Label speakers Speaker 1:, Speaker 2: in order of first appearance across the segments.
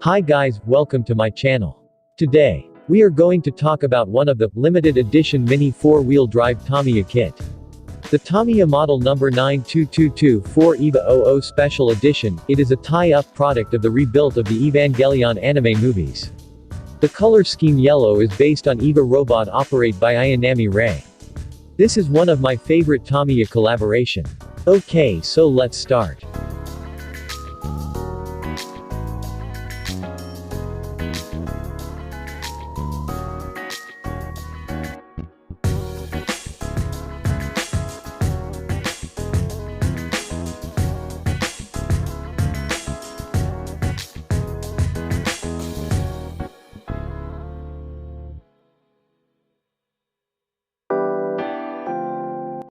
Speaker 1: Hi guys, welcome to my channel. Today, we are going to talk about one of the limited edition mini 4-wheel drive Tamiya kit. The Tamiya model number Mk.II Eva-00 Special Edition. It is a tie-up product of the rebuilt of the Evangelion anime movies. The color scheme yellow is based on Eva robot operated by Ayanami Ray. This is one of my favorite Tamiya collaboration. Okay, so let's start.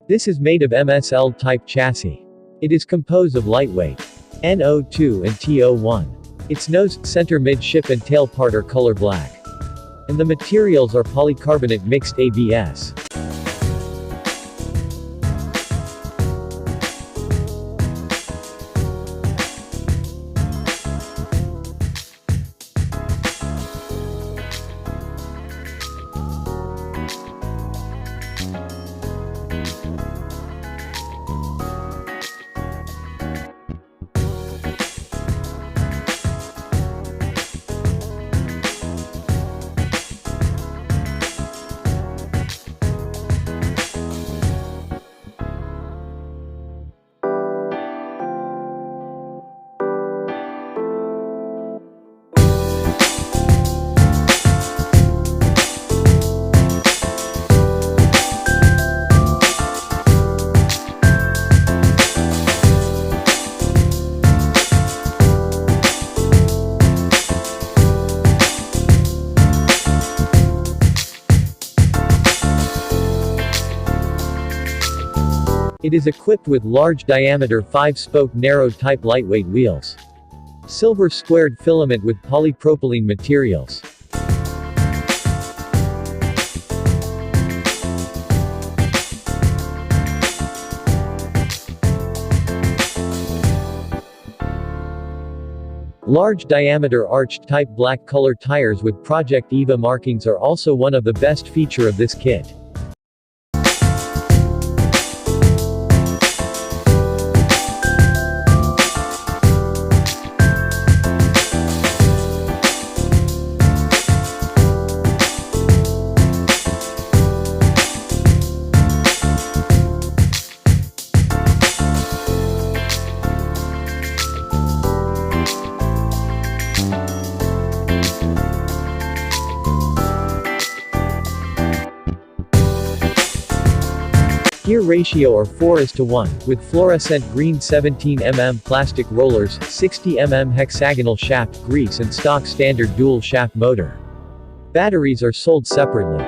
Speaker 1: This is made of MSL type chassis. It is composed of lightweight N02 and T01. Its nose, center midship and tail part are color black. And the materials are polycarbonate mixed ABS. It is equipped with large diameter 5-spoke narrow type lightweight wheels. Silver squared filament with polypropylene materials. Large diameter arched type black color tires with Project Eva markings are also one of the best feature of this kit. Gear ratio are 4:1, with fluorescent green 17 mm plastic rollers, 60 mm hexagonal shaft grease and stock standard dual shaft motor. Batteries are sold separately.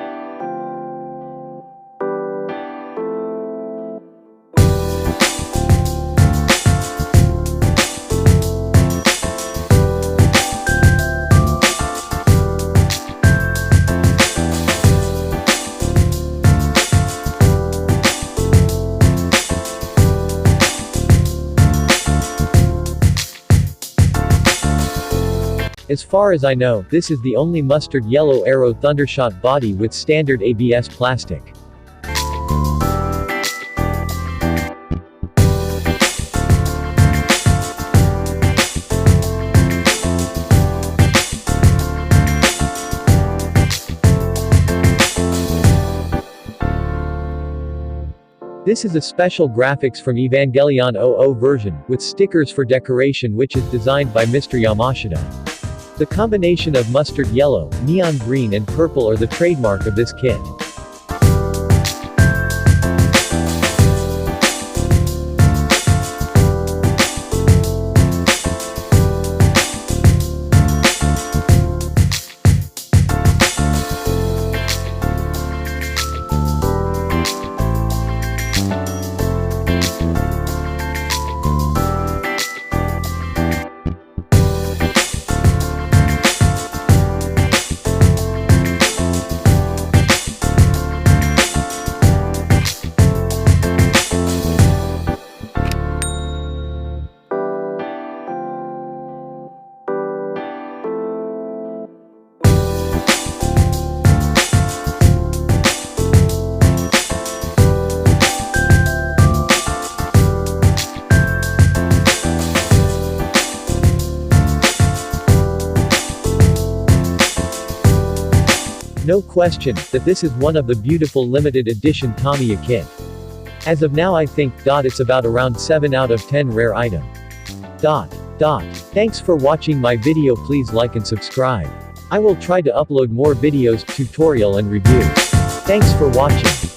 Speaker 1: As far as I know, this is the only mustard yellow Aero Thundershot body with standard ABS plastic. This is a special graphics from Evangelion 00 version, with stickers for decoration which is designed by Mr. Yamashita. The combination of mustard yellow, neon green and purple are the trademark of this kit. no question, that this is one of the beautiful limited edition Tamiya kit. As of now I think, it's about around 7 out of 10 rare item. Thanks for watching my video, please like and subscribe. I will try to upload more videos, tutorial and review. Thanks for watching.